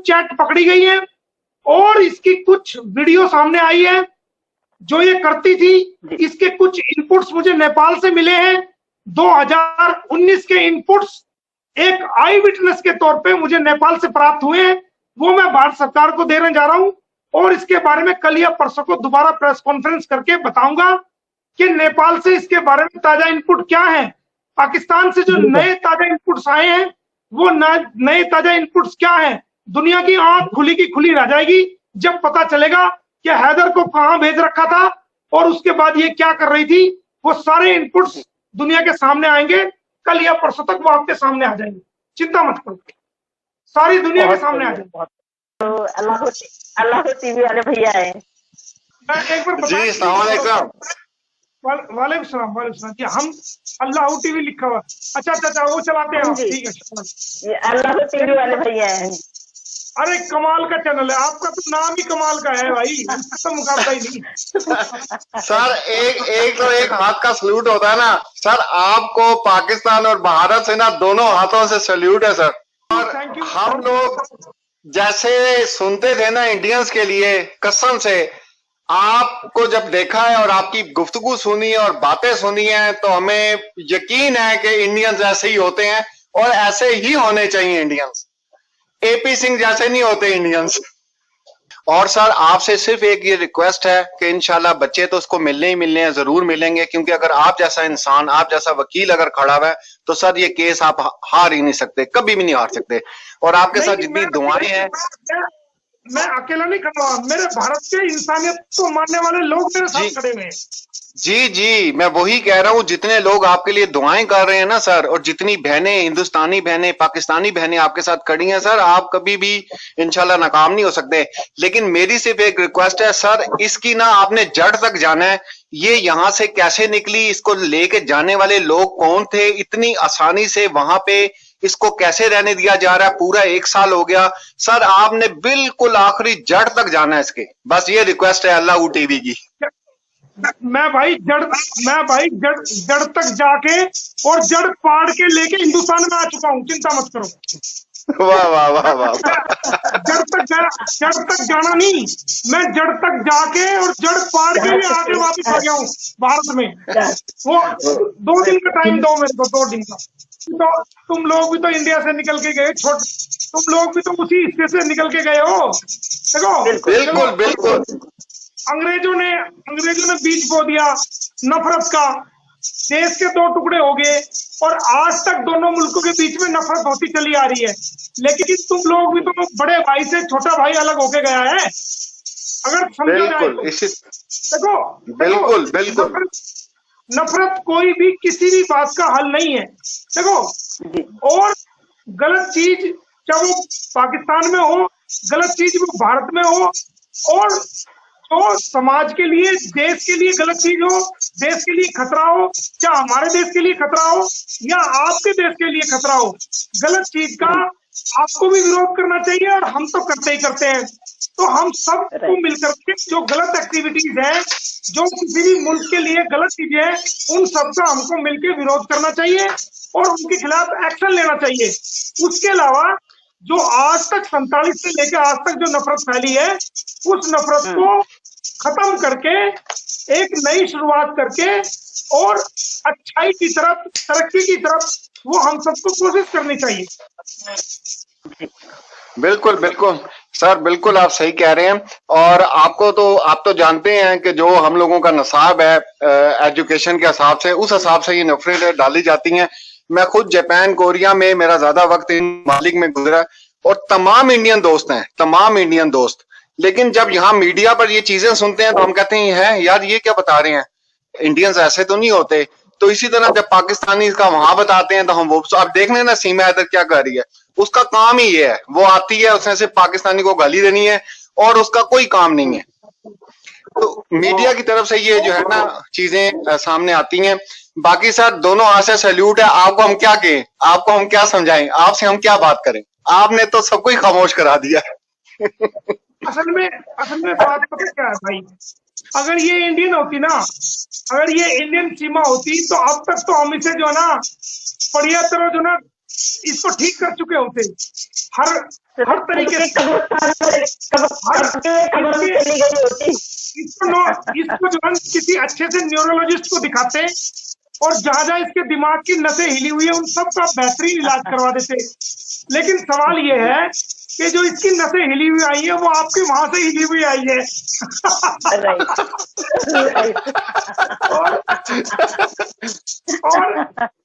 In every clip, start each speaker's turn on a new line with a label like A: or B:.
A: Chat पकड़ी गई है और इसकी कुछ वीडियो सामने आई है जो ये करती थी। इसके कुछ इनपुट्स मुझे नेपाल से मिले हैं, 2019 के इनपुट्स एक आई विटनेस के तौर पे मुझे नेपाल से प्राप्त हुए हैं, वो मैं भारत सरकार को देने जा रहा हूं और इसके बारे में कल या परसों को दोबारा प्रेस कॉन्फ्रेंस करके बताऊंगा कि नेपाल से इसके बारे में ताजा इनपुट क्या है। पाकिस्तान से जो नए ताजा इनपुट्स आए हैं वो नए ताजा इनपुट्स क्या है, दुनिया की आंख खुली की खुली रह जाएगी जब पता चलेगा कि हैदर को कहां भेज रखा था और उसके बाद ये क्या कर रही थी। वो सारे इनपुट्स दुनिया के सामने आएंगे, कल या परसों तक वो आपके सामने आ जाएंगे, चिंता मत करो, सारी दुनिया के सामने आ जाएंगे।
B: तो अल्लाह टीवी वाले भैया है।
A: एक बार
C: जी, अस्सलाम वालेकुम।
A: वालेकुम सलाम कि हम अल्लाह टीवी लिखा हुआ। अच्छा वो चलाते हैं, ठीक है।
B: ये अल्लाह टीवी वाले भैया है।
A: अरे कमाल का चैनल है आपका, तो नाम ही कमाल का है भाई, तो मुकाबला ही नहीं।
C: सर एक हाथ का सल्यूट होता है ना सर, आपको पाकिस्तान और भारत से ना दोनों हाथों से सल्यूट है सर। और हम लोग जैसे सुनते थे ना इंडियंस के लिए, कसम से आपको जब देखा है और आपकी गुफ्तगू सुनी और बातें सुनी है तो हमें यकीन है कि इंडियंस ऐसे ही होते हैं और ऐसे ही होने चाहिए इंडियंस। एपी सिंह जैसे नहीं होते इंडियंस। और सर आपसे सिर्फ एक ये रिक्वेस्ट है कि इंशाल्लाह बच्चे तो उसको मिलने ही मिलने हैं, जरूर मिलेंगे, क्योंकि अगर आप जैसा इंसान, आप जैसा वकील अगर खड़ा हुआ है तो सर ये केस आप हार ही नहीं सकते, कभी भी नहीं हार सकते। और आपके साथ जितनी दुआएं हैं,
A: मैं अकेला नहीं खड़ा, मेरे भारत के इंसानियत को मानने वाले लोग मेरे साथ खड़े हुए हैं।
C: जी मैं वही कह रहा हूँ, जितने लोग आपके लिए दुआएं कर रहे हैं ना सर, और जितनी बहनें, हिंदुस्तानी बहनें, पाकिस्तानी बहनें आपके साथ खड़ी हैं सर, आप कभी भी इंशाल्लाह नाकाम नहीं हो सकते। लेकिन मेरी सिर्फ एक रिक्वेस्ट है सर, इसकी ना आपने जड़ तक जाना है। ये यहां से कैसे निकली, इसको लेके जाने वाले लोग कौन थे, इतनी आसानी से वहां पे इसको कैसे रहने दिया जा रहा है, पूरा 1 साल हो गया सर, आपने बिल्कुल आखिरी जड़ तक जाना है इसके, बस ये रिक्वेस्ट है अल्लाह टीवी की।
A: मैं भाई जड़ तक जाके और जड़ पाड़ के लेके हिंदुस्तान में आ चुका हूँ, चिंता मत करो।
C: वाह वाह वाह वाह।
A: जड़ तक जाना नहीं, मैं जड़ तक जाके और जड़ पाड़ के भी आगे वापस आ गया हूँ भारत में। वो 2 दिन का टाइम दो मेरे को, 2 दिन का। तो तुम लोग भी तो इंडिया से निकल के गए, तुम लोग भी तो उसी हिस्से से निकल के गए हो। देखो
C: बिल्कुल
A: अंग्रेजों ने बीज बो दिया नफरत का, देश के 2 टुकड़े हो गए और आज तक दोनों मुल्कों के बीच में नफरत होती चली आ रही है। लेकिन तुम लोग भी तो बड़े भाई से छोटा भाई अलग होके गया है, अगर समझो जाए तो। देखो नफरत कोई भी किसी भी बात का हल नहीं है। देखो, और गलत चीज चाहे वो पाकिस्तान में हो, गलत चीज वो भारत में हो, और तो समाज के लिए, देश के लिए गलत चीज हो, देश के लिए खतरा हो, चाहे हमारे देश के लिए खतरा हो या आपके देश के लिए खतरा हो, गलत चीज का आपको भी विरोध करना चाहिए और हम तो करते ही करते हैं। तो हम सबको मिलकर के जो गलत एक्टिविटीज है, जो किसी भी मुल्क के लिए गलत चीजें हैं, उन सबका हमको मिलकर विरोध करना चाहिए और उनके खिलाफ एक्शन लेना चाहिए। उसके अलावा जो आज तक 47 से लेकर आज तक जो नफरत फैली है, उस नफरत को खत्म करके एक नई शुरुआत करके और अच्छाई की तरफ, तरक्की की तरफ वो हम सबको कोशिश करनी चाहिए।
C: बिल्कुल सर, बिल्कुल आप सही कह रहे हैं। और आप तो जानते हैं कि जो हम लोगों का नसाब है एजुकेशन के हिसाब से, उस हिसाब से ये नफरतें डाली जाती हैं। मैं खुद जापान, कोरिया में मेरा ज्यादा वक्त इन मालिक में गुजरा और तमाम इंडियन दोस्त हैं, तमाम इंडियन दोस्त। लेकिन जब यहाँ मीडिया पर ये चीजें सुनते हैं तो हम कहते हैं यार ये क्या बता रहे हैं, इंडियंस ऐसे तो नहीं होते। तो इसी तरह जब पाकिस्तानी का वहां बताते हैं तो हम वो, आप देख लें ना सीमा हैदर क्या कर रही है, उसका काम ही ये है, वो आती है, उसने सिर्फ पाकिस्तानी को गाली देनी है और उसका कोई काम नहीं है। तो मीडिया की तरफ से ये जो है ना चीजें सामने आती हैं। बाकी सर दोनों हाथ से सैल्यूट है। आपको हम क्या कहें, आपको हम क्या समझाएं, आपसे हम क्या बात करें, आपने तो सबको ही खामोश करा दिया।
A: असल में बात पता क्या है भाई, अगर ये इंडियन होती ना, अगर ये इंडियन सीमा होती तो अब तक तो हम इसे जो है ना बढ़िया तरह जो ना इसको ठीक कर चुके होते हर तरीके से। इसको जो हम किसी अच्छे से न्यूरोलॉजिस्ट को दिखाते और जहां जहां इसके दिमाग की नसें हिली हुई है उन सब का बेहतरीन इलाज करवा देते। लेकिन सवाल ये है कि जो इसकी नसें हिली हुई आई है वो आपके वहां से हिली हुई आई है।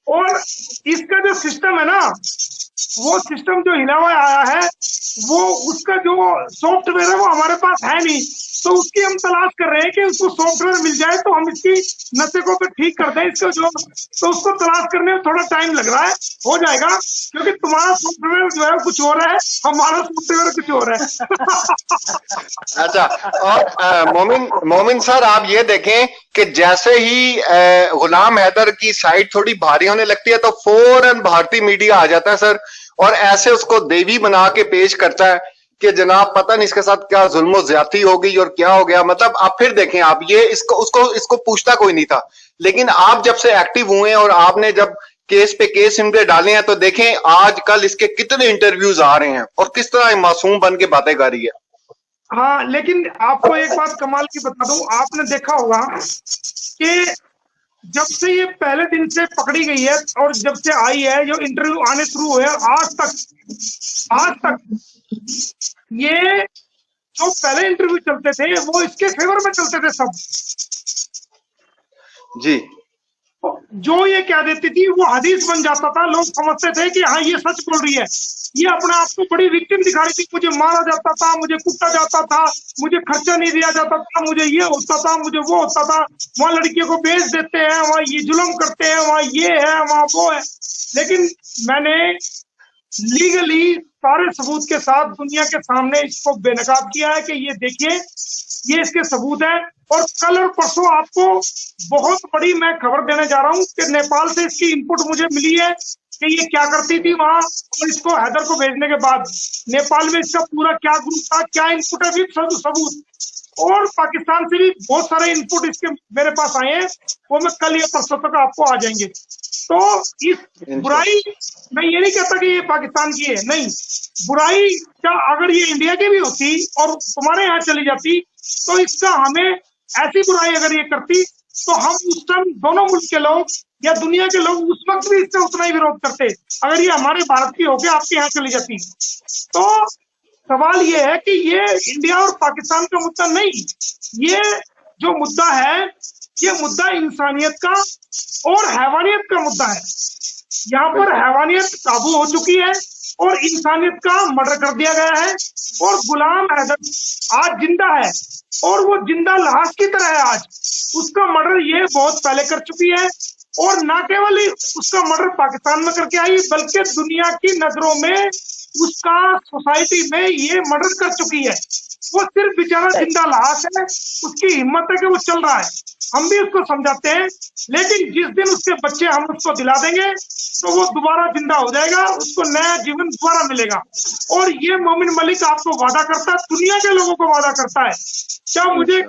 A: और इसका जो सिस्टम है ना, वो सिस्टम जो हिला हुआ आया है वो उसका जो सॉफ्टवेयर है वो हमारे पास है नहीं, तो उसकी हम तलाश कर रहे हैं कि उसको सॉफ्टवेयर मिल जाए तो हम इसकी नसें को ठीक कर दें इसको जो, तो उसको तलाश करने में थोड़ा टाइम लग रहा है, हो जाएगा, क्योंकि तुम्हारा सॉफ्टवेयर जो है कुछ और है, हमारा सॉफ्टवेयर कुछ और है।
C: अच्छा, और मोमिन सर आप ये देखें कि जैसे ही गुलाम हैदर की साइड थोड़ी भारी होने लगती है तो फौरन भारतीय मीडिया आ जाता है सर, और ऐसे उसको देवी बना के पेश करता है कि जनाब पता नहीं इसके साथ क्या जुल्म ज्यादती हो गई और क्या हो गया। मतलब आप फिर देखें, आप ये इसको पूछता कोई नहीं था, लेकिन आप जब से एक्टिव हुए और आपने जब केस पे केस इन पे डाले हैं तो देखें आजकल इसके कितने इंटरव्यूज आ रहे हैं और किस तरह मासूम बन के बातें कर रही है।
A: हाँ, लेकिन आपको एक बात कमाल की बता दूं, आपने देखा होगा कि जब से ये पहले दिन से पकड़ी गई है और जब से आई है, जो इंटरव्यू आने शुरू हुए आज तक ये जो पहले इंटरव्यू चलते थे वो इसके फेवर में चलते थे सब
C: जी।
A: जो ये क्या देती थी वो हदीस बन जाता था, लोग समझते थे कि हाँ ये सच बोल रही है, ये अपने आप को बड़ी विक्टिम दिखा रही थी, मुझे मारा जाता था, मुझे कूटा जाता था, मुझे खर्चा नहीं दिया जाता था, मुझे ये होता था, मुझे वो होता था, वहां लड़कियों को बेच देते हैं, वहां ये जुल्म करते हैं, वहां ये है वहां वो है। लेकिन मैंने लीगली सारे सबूत के साथ दुनिया के सामने इसको बेनकाब किया है कि ये देखिए ये इसके सबूत है। और कल और परसों आपको बहुत बड़ी मैं खबर देने जा रहा हूँ कि नेपाल से इसकी इनपुट मुझे मिली है कि ये क्या करती थी वहां, और इसको हैदर को भेजने के बाद नेपाल में इसका पूरा क्या ग्रुप था, क्या इनपुट है, विद सबूत। और पाकिस्तान से भी बहुत सारे इनपुट इसके मेरे पास आए हैं, वो मैं कल या परसों तक आपको आ जाएंगे। तो इस बुराई, मैं ये नहीं कहता कि ये पाकिस्तान की है, नहीं, बुराई क्या अगर ये इंडिया की भी होती और तुम्हारे यहाँ चली जाती तो इसका हमें ऐसी बुराई अगर ये करती तो हम उस टाइम दोनों मुल्क के लोग या दुनिया के लोग उस वक्त भी इससे उतना ही विरोध करते अगर ये हमारे भारत की होकर आपके यहाँ चली जाती। तो सवाल ये है कि ये इंडिया और पाकिस्तान का मुद्दा नहीं, ये जो मुद्दा है ये मुद्दा इंसानियत का और हैवानियत का मुद्दा है। यहाँ पर हैवानियत काबू हो चुकी है और इंसानियत का मर्डर कर दिया गया है, और गुलाम हैदर आज जिंदा है और वो जिंदा लाश की तरह है। आज उसका मर्डर ये बहुत पहले कर चुकी है, और ना केवल उसका मर्डर पाकिस्तान में करके आई बल्कि दुनिया की नजरों में उसका सोसाइटी में ये मर्डर कर चुकी है। वो सिर्फ बेचारा जिंदा लाश है, उसकी हिम्मत है कि वो चल रहा है, हम भी उसको समझाते हैं, लेकिन जिस दिन उसके बच्चे हम उसको दिला देंगे तो वो दोबारा जिंदा हो जाएगा, उसको नया जीवन दोबारा मिलेगा। और ये मोमिन मलिक आपको वादा करता है, दुनिया के लोगों को वादा करता है, क्या मुझे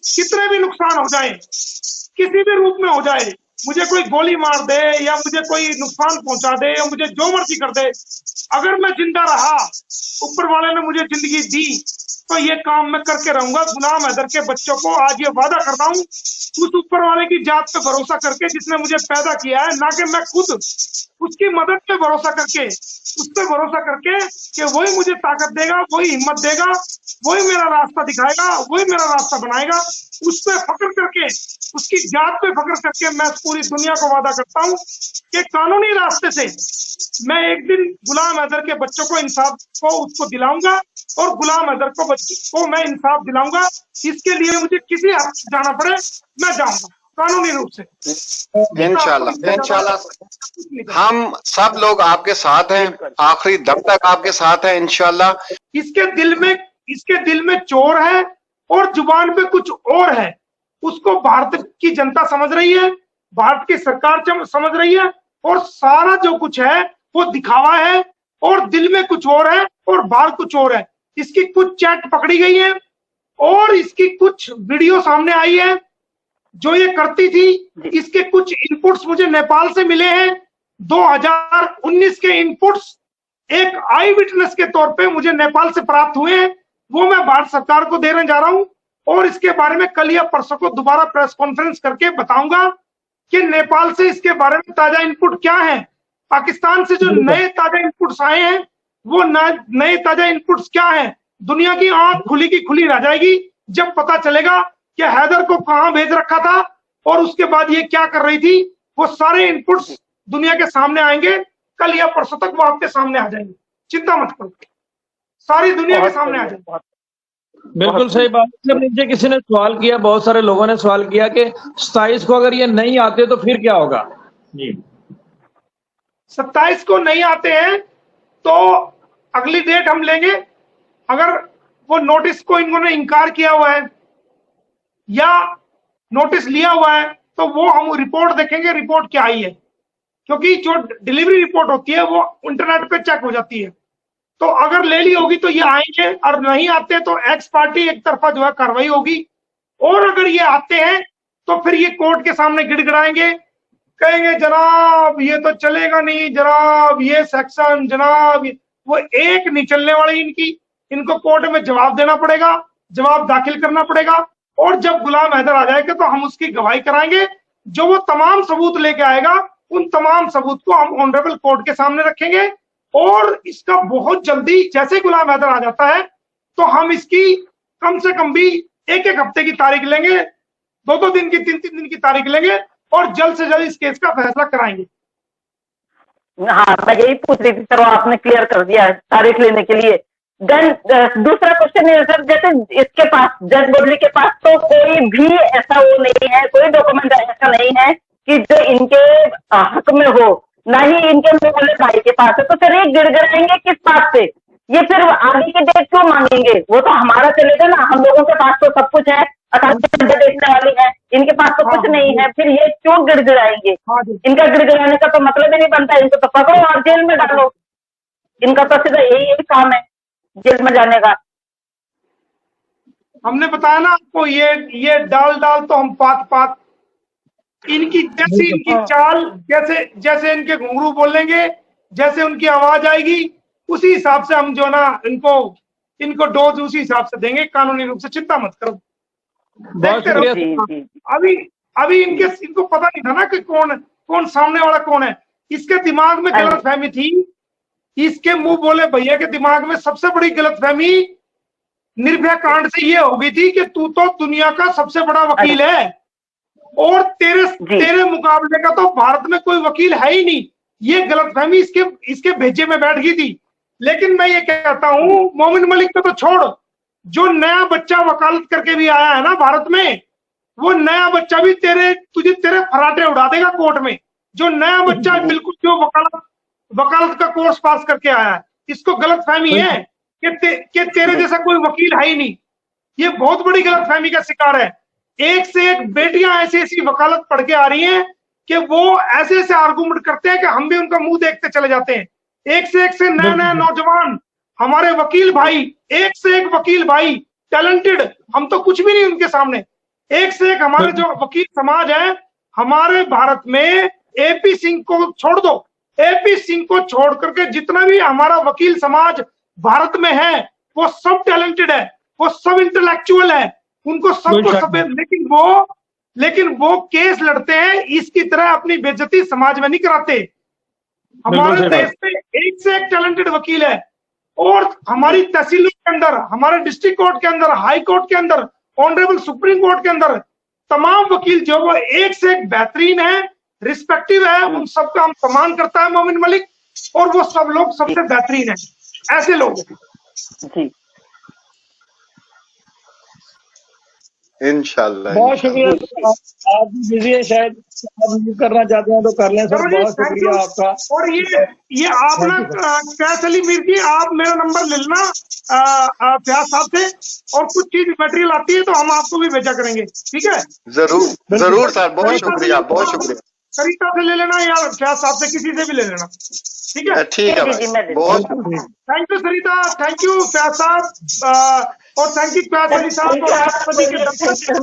A: कितने भी नुकसान हो जाए, किसी भी रूप में हो जाए, मुझे कोई गोली मार दे या मुझे कोई नुकसान पहुंचा दे या मुझे जो मर्जी कर दे, अगर मैं जिंदा रहा, ऊपर वाले ने मुझे जिंदगी दी, तो ये काम मैं करके रहूंगा। गुलाम हैदर के बच्चों को आज ये वादा करता हूँ उस ऊपर वाले की जात पे भरोसा करके जिसने मुझे पैदा किया है, ना कि मैं खुद उसकी मदद पे भरोसा करके, उस पर भरोसा करके कि वही मुझे ताकत देगा, वही हिम्मत देगा, वही मेरा रास्ता दिखाएगा, वही मेरा रास्ता बनाएगा। उस पर फक्र करके, उसकी जात पे फक्र करके मैं पूरी दुनिया को वादा करता हूँ कि कानूनी रास्ते से मैं एक दिन गुलाम हैदर के बच्चों को इंसाफ को उसको दिलाऊंगा, और गुलाम हैदर को बच्चों को मैं इंसाफ दिलाऊंगा। इसके लिए मुझे किसी हद जाना पड़े मैं जाऊंगा कानूनी रूप से।
C: इंशाल्लाह हम सब लोग आपके साथ हैं, आखिरी दम तक आपके साथ हैं इंशाल्लाह।
A: इसके दिल में चोर है और जुबान पे कुछ और है, उसको भारत की जनता समझ रही है, भारत की सरकार समझ रही है, और सारा जो कुछ है वो दिखावा है, और दिल में कुछ और है और बाहर कुछ और है। इसकी कुछ चैट पकड़ी गई है और इसकी कुछ वीडियो सामने आई है जो ये करती थी। इसके कुछ इनपुट्स मुझे नेपाल से मिले हैं 2019 के इनपुट्स एक आई विटनेस के तौर पे मुझे नेपाल से प्राप्त हुए हैं, वो मैं भारत सरकार को देने जा रहा हूं और इसके बारे में कल या परसों को दोबारा प्रेस कॉन्फ्रेंस करके बताऊंगा कि नेपाल से इसके बारे में ताजा इनपुट क्या है। पाकिस्तान से जो नए ताजा इनपुट्स आए हैं वो नए ताजा इनपुट्स क्या है, दुनिया की आंख खुली की खुली रह जाएगी जब पता चलेगा कि हैदर को कहां भेज रखा था और उसके बाद ये क्या कर रही थी। वो सारे इनपुट्स दुनिया के सामने आएंगे, कल या परसों तक वो आपके सामने आ जाएंगे, चिंता मत करो, सारी दुनिया के सामने आ जाएंगे।
D: बिल्कुल सही बात है। नीचे किसी ने सवाल किया, बहुत सारे लोगों ने सवाल किया कि 27 को अगर ये नहीं आते तो फिर क्या होगा। जी
A: 27 को नहीं आते हैं तो अगली डेट हम लेंगे। अगर वो नोटिस को इन्होंने इनकार किया हुआ है या नोटिस लिया हुआ है तो वो हम रिपोर्ट देखेंगे, रिपोर्ट क्या आई है, क्योंकि जो डिलीवरी रिपोर्ट होती है वो इंटरनेट पे चेक हो जाती है। तो अगर ले ली होगी तो ये आएंगे और नहीं आते तो एक्स पार्टी एक तरफा जो है कार्रवाई होगी। और अगर ये आते हैं तो फिर ये कोर्ट के सामने गिड़गिड़ाएंगे, कहेंगे जनाब ये तो चलेगा नहीं, जनाब ये सेक्शन, जनाब वो एक नहीं चलने वाली इनकी, इनको कोर्ट में जवाब देना पड़ेगा, जवाब दाखिल करना पड़ेगा। और जब गुलाम हैदर आ जाएगा तो हम उसकी गवाही कराएंगे, जो वो तमाम सबूत लेके आएगा उन तमाम सबूत को हम ऑनरेबल कोर्ट के सामने रखेंगे। और इसका बहुत जल्दी जैसे गुलाम हैदर आ जाता है तो हम इसकी कम से कम भी एक हफ्ते की तारीख लेंगे, 2 दिन की, 3 दिन की तारीख लेंगे और जल्द से जल्द इस केस का फैसला कराएंगे।
B: हाँ, मैं यही पूछ रही थी सर, आपने क्लियर कर दिया तारीख लेने के लिए। देन दूसरा क्वेश्चन है सर, जैसे इसके पास जज बबली के पास तो कोई भी ऐसा वो नहीं है, कोई डॉक्यूमेंट ऐसा नहीं है कि जो इनके हक में हो, ना ही इनके मुंह वाले भाई के पास है। तो फिर ये गिड़गिड़ाएंगे किस बात से, ये फिर आगे की डेट क्यों मांगेंगे? वो तो हमारा चलेगा ना, हम लोगों के पास तो सब कुछ है, 88 घंटे देखने वाली है, इनके पास तो कुछ नहीं है, फिर ये क्यों गिड़गिड़ाएंगे? इनका गिड़गिड़ाने का तो मतलब ही नहीं बनता, इनको तो पकड़ो और जेल में डालो, इनका तो सीधा यही काम है, जेल में जाने का।
A: हमने बताया ना आपको, ये डाल तो हम पात इनकी जैसी इनकी चाल, जैसे इनके घुंघरू बोलेंगे, जैसे उनकी आवाज आएगी, उसी हिसाब से हम जो ना इनको डोज उसी हिसाब से देंगे कानूनी रूप से, चिंता मत करो। देखते रहो। अभी इनको पता नहीं था ना कि कौन सामने वाला कौन है। इसके दिमाग में गलतफहमी थी, इसके मुंह बोले भैया के दिमाग में सबसे बड़ी गलतफहमी निर्भया कांड से ये हो गई थी कि तू तो दुनिया का सबसे बड़ा वकील है और तेरे मुकाबले का तो भारत में कोई वकील है ही नहीं। ये गलतफहमी इसके भेजे में बैठ गई थी। लेकिन मैं ये कहता हूं, मोमिन मलिक को तो छोड़, जो नया बच्चा वकालत करके भी आया है ना भारत में, वो नया बच्चा भी तेरे फराटे उड़ा देगा कोर्ट में। जो नया बच्चा बिल्कुल जो वकालत का कोर्स पास करके आया है, इसको गलतफहमी है कि तेरे जैसा कोई वकील है ही नहीं। ये बहुत बड़ी गलतफहमी का शिकार है। एक से एक बेटियां ऐसी वकालत पढ़ के आ रही हैं कि वो ऐसे आर्गूमेंट करते हैं कि हम भी उनका मुंह देखते चले जाते हैं। एक से नए नौजवान हमारे वकील भाई, एक से एक वकील भाई टैलेंटेड, हम तो कुछ भी नहीं उनके सामने। एक से एक हमारे जो वकील समाज है हमारे भारत में, एपी सिंह को छोड़ दो, एपी सिंह को छोड़ करके जितना भी हमारा वकील समाज भारत में है वो सब टैलेंटेड है, वो सब इंटेलेक्चुअल है, उनको सबको सब। लेकिन वो केस लड़ते हैं इसकी तरह, अपनी बेइज्जती समाज में नहीं कराते। हमारे देश में एक से एक टैलेंटेड वकील है और हमारी तहसीलों के अंदर, हमारे डिस्ट्रिक्ट कोर्ट के अंदर, हाई कोर्ट के अंदर, ऑनरेबल सुप्रीम कोर्ट के अंदर तमाम वकील जो वो एक से एक बेहतरीन है, रिस्पेक्टिव है, उन सबका हम सम्मान करता है मोमिन मलिक, और वो सब लोग सबसे बेहतरीन है, ऐसे लोग।
C: इंशाल्लाह।
D: बहुत शुक्रिया। आप भी बिजी है, शायद आप करना चाहते हैं तो कर लें सर। बहुत शुक्रिया आपका।
A: और ये आप ना कैश अली मीर जी, आप मेरा नंबर ले लेना प्यास साहब से, और कुछ चीज मटेरियल आती है तो हम आपको भी भेजा करेंगे, ठीक है?
C: जरूर सर, बहुत शुक्रिया, बहुत शुक्रिया।
A: सरिता से ले लेना या प्यास साहब से, किसी से भी ले लेना, ठीक है?
C: ठीक है, बहुत
A: thank you Sarita, thank you प्यास साहब, और थैंक यू प्यास अली साहब। और राष्ट्रपति के दफ्तर से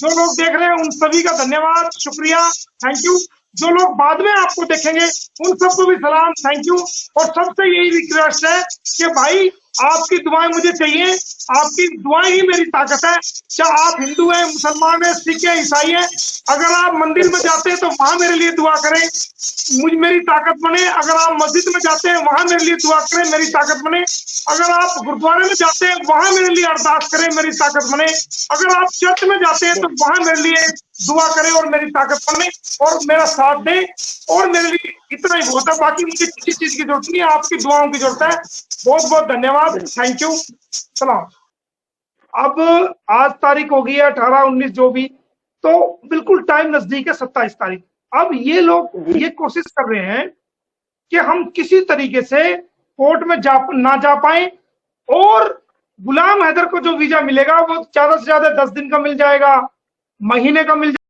A: जो लोग देख रहे हैं उन सभी का धन्यवाद, शुक्रिया, थैंक यू। जो लोग बाद में आपको देखेंगे उन सबको भी सलाम, थैंक यू। और सबसे यही रिक्वेस्ट है कि भाई आपकी दुआएं मुझे चाहिए, आपकी दुआएं ही मेरी ताकत है। चाहे आप हिंदू हैं, मुसलमान हैं, सिख हैं, ईसाई हैं, अगर आप मंदिर में जाते हैं तो वहां मेरे लिए दुआ करें, मुझ मेरी ताकत बने। अगर आप मस्जिद में जाते हैं वहां मेरे लिए दुआ करें, मेरी ताकत बने। अगर आप गुरुद्वारे में जाते हैं वहां मेरे लिए अरदास करें, मेरी ताकत बने। अगर आप चर्च में जाते हैं तो वहां मेरे लिए दुआ करें और मेरी ताकत बने और मेरा साथ दें। और मेरे लिए इतना ही बहुत है, बाकी मुझे किसी चीज की जरूरत नहीं है, आपकी दुआओं की जरूरत है। बहुत बहुत धन्यवाद, थैंक यू, सलाम। अब आज तारीख हो गई है 18, 19 जो भी, तो बिल्कुल टाइम नजदीक है 27 तारीख। अब ये लोग ये कोशिश कर रहे हैं कि हम किसी तरीके से कोर्ट में ना जा पाए, और गुलाम हैदर को जो वीजा मिलेगा वो ज्यादा से ज्यादा 10 दिन का मिल जाएगा, महीने का मिल